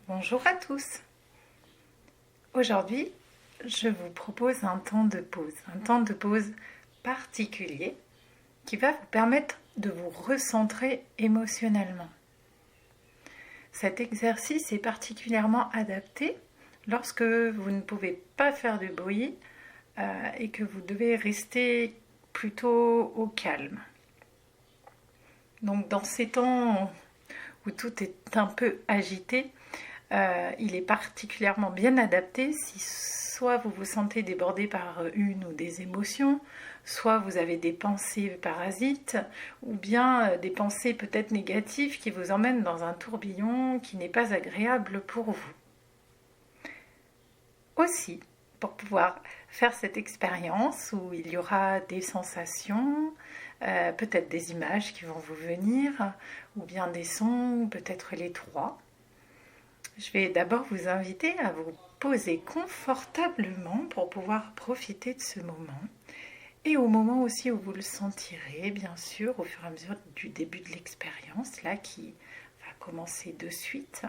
Bonjour à tous. Aujourd'hui, je vous propose un temps de pause particulier qui va vous permettre de vous recentrer émotionnellement. Cet exercice est particulièrement adapté lorsque vous ne pouvez pas faire de bruit et que vous devez rester plutôt au calme. Donc dans ces temps où tout est un peu agité, il est particulièrement bien adapté si soit vous vous sentez débordé par une ou des émotions, soit vous avez des pensées parasites, ou bien des pensées peut-être négatives qui vous emmènent dans un tourbillon qui n'est pas agréable pour vous. Aussi, pour pouvoir faire cette expérience où il y aura des sensations, peut-être des images qui vont vous venir, ou bien des sons, ou peut-être les trois. Je vais d'abord vous inviter à vous poser confortablement pour pouvoir profiter de ce moment. Et au moment aussi où vous le sentirez, bien sûr, au fur et à mesure du début de l'expérience, là qui va commencer de suite,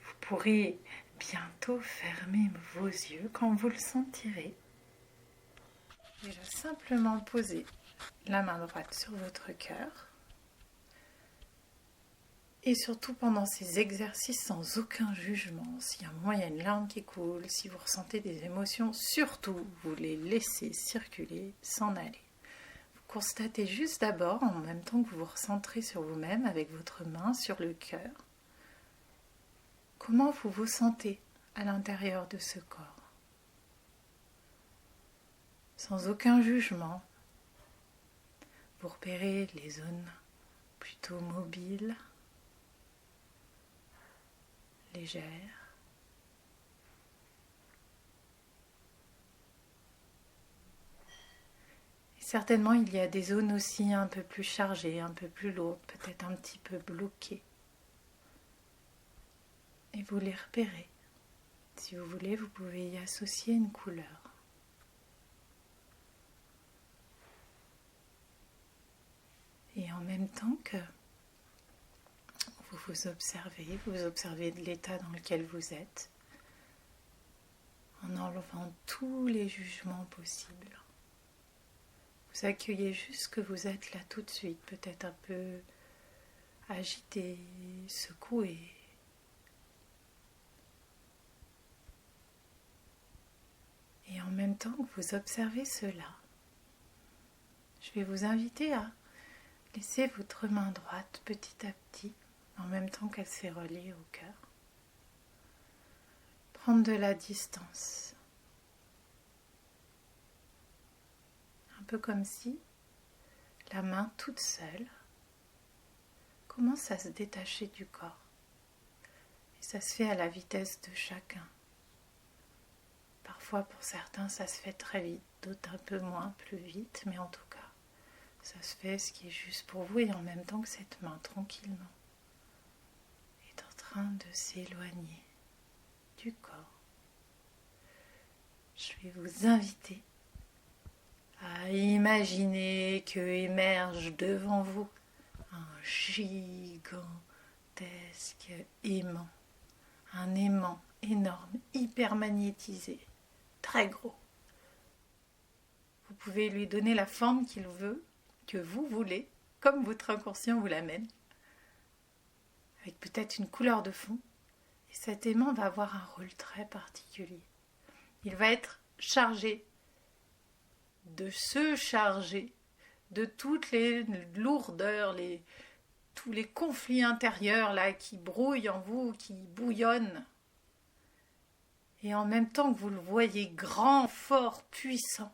vous pourrez bientôt fermer vos yeux quand vous le sentirez. Déjà simplement poser la main droite sur votre cœur. Et surtout pendant ces exercices sans aucun jugement, s'il y a un moment, il y a une larme qui coule, si vous ressentez des émotions, surtout vous les laissez circuler, s'en aller. Vous constatez juste d'abord, en même temps que vous vous recentrez sur vous-même avec votre main sur le cœur, comment vous vous sentez à l'intérieur de ce corps. Sans aucun jugement, vous repérez les zones plutôt mobiles, légères. Et certainement, il y a des zones aussi un peu plus chargées, un peu plus lourdes, peut-être un petit peu bloquées. Et vous les repérez. Si vous voulez, vous pouvez y associer une couleur. Et en même temps que vous observez l'état dans lequel vous êtes, en enlevant tous les jugements possibles. Vous accueillez juste que vous êtes là tout de suite, peut-être un peu agité, secoué. Et en même temps que vous observez cela, je vais vous inviter à laisser votre main droite petit à petit, en même temps qu'elle s'est reliée au cœur, prendre de la distance. Un peu comme si la main toute seule commence à se détacher du corps. Et ça se fait à la vitesse de chacun. Parfois pour certains ça se fait très vite, d'autres un peu moins, plus vite, mais en tout cas ça se fait ce qui est juste pour vous et en même temps que cette main tranquillement est en train de s'éloigner du corps. Je vais vous inviter à imaginer que émerge devant vous un gigantesque aimant, un aimant énorme, hyper magnétisé, très gros. Vous pouvez lui donner la forme qu'il veut, que vous voulez, comme votre inconscient vous l'amène, avec peut-être une couleur de fond. Et cet aimant va avoir un rôle très particulier. Il va être chargé de se charger de toutes les lourdeurs, tous les conflits intérieurs là qui brouillent en vous, qui bouillonnent. Et en même temps que vous le voyez grand, fort, puissant,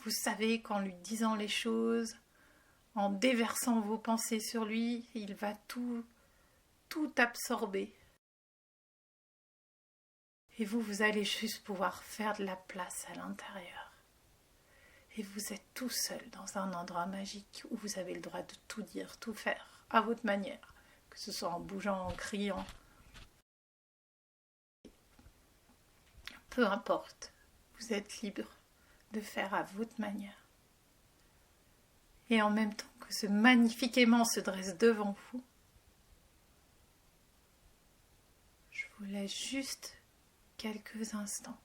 vous savez qu'en lui disant les choses, en déversant vos pensées sur lui, il va tout absorber. Et vous allez juste pouvoir faire de la place à l'intérieur. Et vous êtes tout seul dans un endroit magique où vous avez le droit de tout dire, tout faire, à votre manière. Que ce soit en bougeant, en criant. Peu importe, vous êtes libre de faire à votre manière. Et en même temps que ce magnifique aimant se dresse devant vous, je Je vous laisse juste quelques instants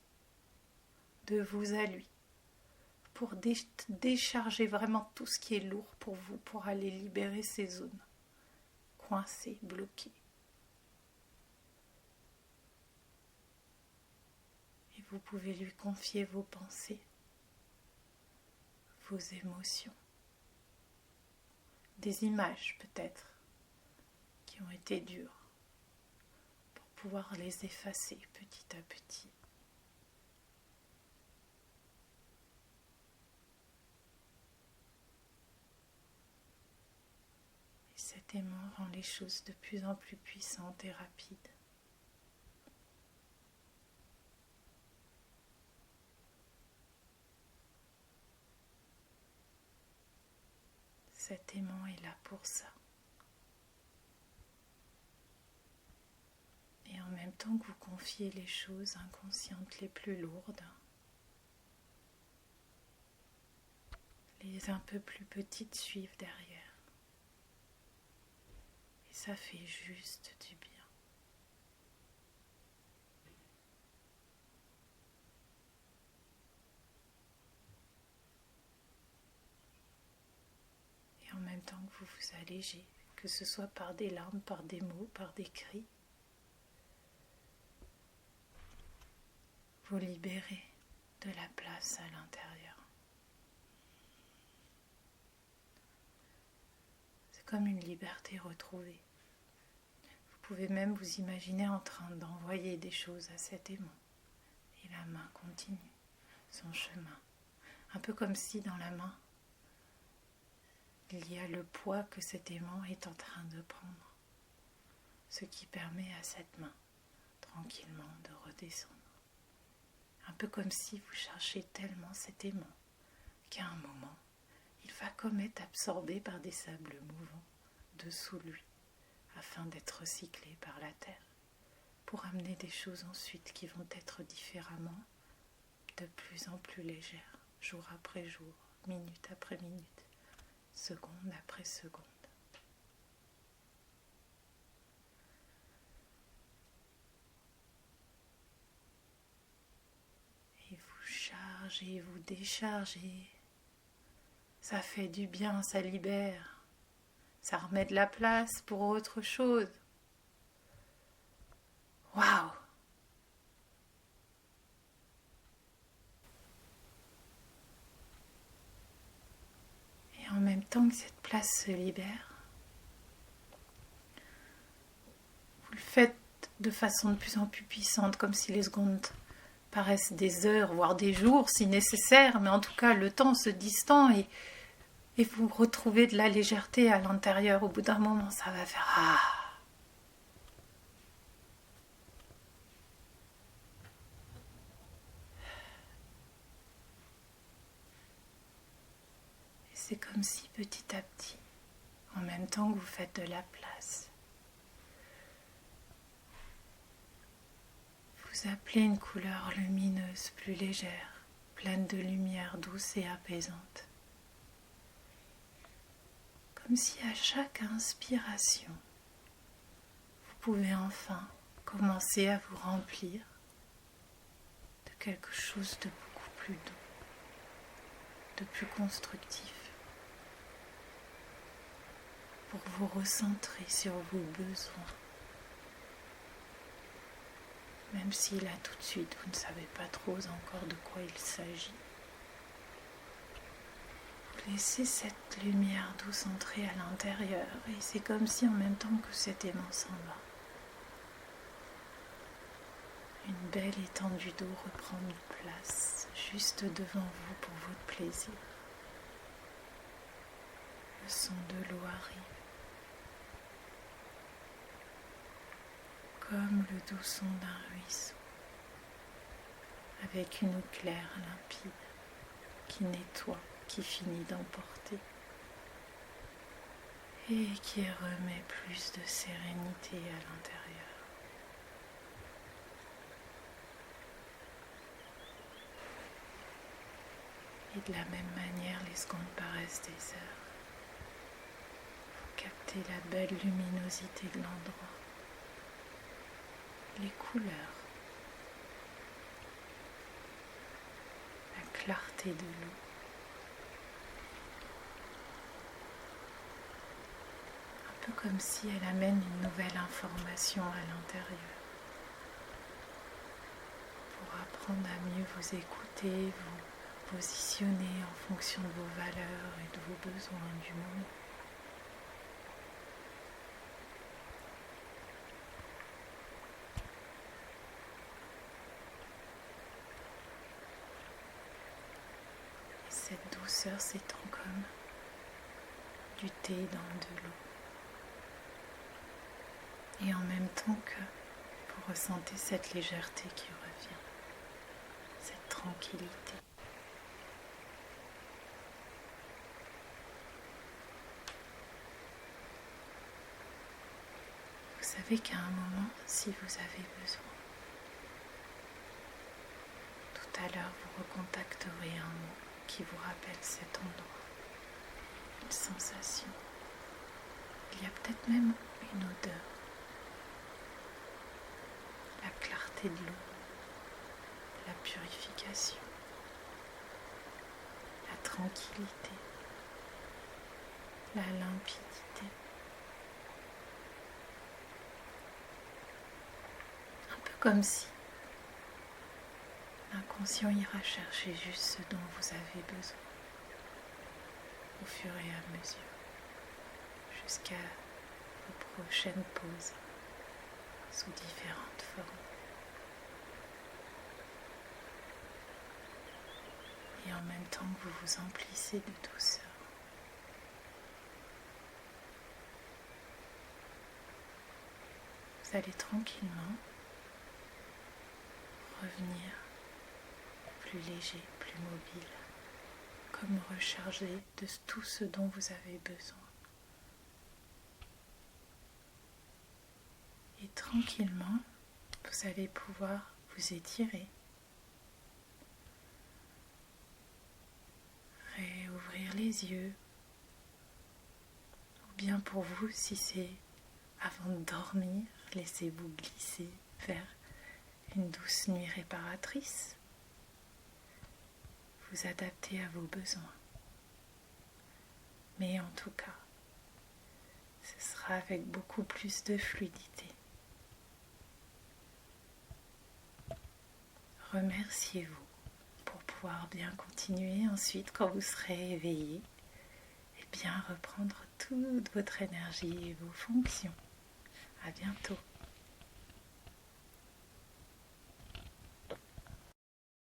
de vous à lui pour décharger vraiment tout ce qui est lourd pour vous, pour aller libérer ces zones coincées, bloquées. Et vous pouvez lui confier vos pensées, vos émotions, des images peut-être qui ont été dures, pour pouvoir les effacer petit à petit. Cet aimant rend les choses de plus en plus puissantes et rapides. Cet aimant est là pour ça. Et en même temps que vous confiez les choses inconscientes les plus lourdes, les un peu plus petites suivent derrière. Et ça fait juste du bien. Et en même temps que vous vous allégez, que ce soit par des larmes, par des mots, par des cris, vous libérez de la place à l'intérieur. C'est comme une liberté retrouvée. Vous pouvez même vous imaginer en train d'envoyer des choses à cet aimant. Et la main continue son chemin. Un peu comme si dans la main, il y a le poids que cet aimant est en train de prendre. Ce qui permet à cette main, tranquillement, de redescendre. Un peu comme si vous cherchez tellement cet aimant qu'à un moment, il va comme être absorbé par des sables mouvants dessous lui, afin d'être recyclé par la terre, pour amener des choses ensuite qui vont être différemment, de plus en plus légères, jour après jour, minute après minute, seconde après seconde. Et vous chargez, vous déchargez. Ça fait du bien, ça libère. Ça remet de la place pour autre chose. Waouh! Et en même temps que cette place se libère, vous le faites de façon de plus en plus puissante, comme si les secondes paraissent des heures, voire des jours si nécessaire, mais en tout cas le temps se distend et vous retrouvez de la légèreté à l'intérieur. Au bout d'un moment, ça va faire ah. Et c'est comme si petit à petit, en même temps que vous faites de la place, vous appelez une couleur lumineuse, plus légère, pleine de lumière douce et apaisante. Comme si à chaque inspiration, vous pouvez enfin commencer à vous remplir de quelque chose de beaucoup plus doux, de plus constructif, pour vous recentrer sur vos besoins. Même si là tout de suite vous ne savez pas trop encore de quoi il s'agit. Vous laissez cette lumière douce entrer à l'intérieur et c'est comme si en même temps que cet aimant s'en va, une belle étendue d'eau reprend une place juste devant vous pour votre plaisir. Le son de l'eau arrive, comme le doux son d'un ruisseau, avec une eau claire limpide qui nettoie, qui finit d'emporter et qui remet plus de sérénité à l'intérieur. Et de la même manière, les secondes paraissent des heures. Vous captez la belle luminosité de l'endroit, les couleurs, la clarté de l'eau. Un peu comme si elle amène une nouvelle information à l'intérieur pour apprendre à mieux vous écouter, vous positionner en fonction de vos valeurs et de vos besoins du moment. Et cette douceur s'étend comme du thé dans de l'eau. Et en même temps que vous ressentez cette légèreté qui revient, cette tranquillité. Vous savez qu'à un moment, si vous avez besoin, tout à l'heure vous recontacterez un mot qui vous rappelle cet endroit, une sensation. Il y a peut-être même une odeur, la clarté de l'eau, la purification, la tranquillité, la limpidité. Un peu comme si l'inconscient ira chercher juste ce dont vous avez besoin au fur et à mesure, jusqu'à vos prochaines pauses sous différentes formes. Et en même temps que vous vous emplissez de douceur, vous allez tranquillement revenir plus léger, plus mobile, comme rechargé de tout ce dont vous avez besoin. Et tranquillement, vous allez pouvoir vous étirer, réouvrir les yeux, ou bien pour vous, si c'est avant de dormir, laissez-vous glisser vers une douce nuit réparatrice. Vous adaptez à vos besoins. Mais en tout cas, ce sera avec beaucoup plus de fluidité. Remerciez-vous pour pouvoir bien continuer ensuite quand vous serez éveillé et bien reprendre toute votre énergie et vos fonctions. À bientôt.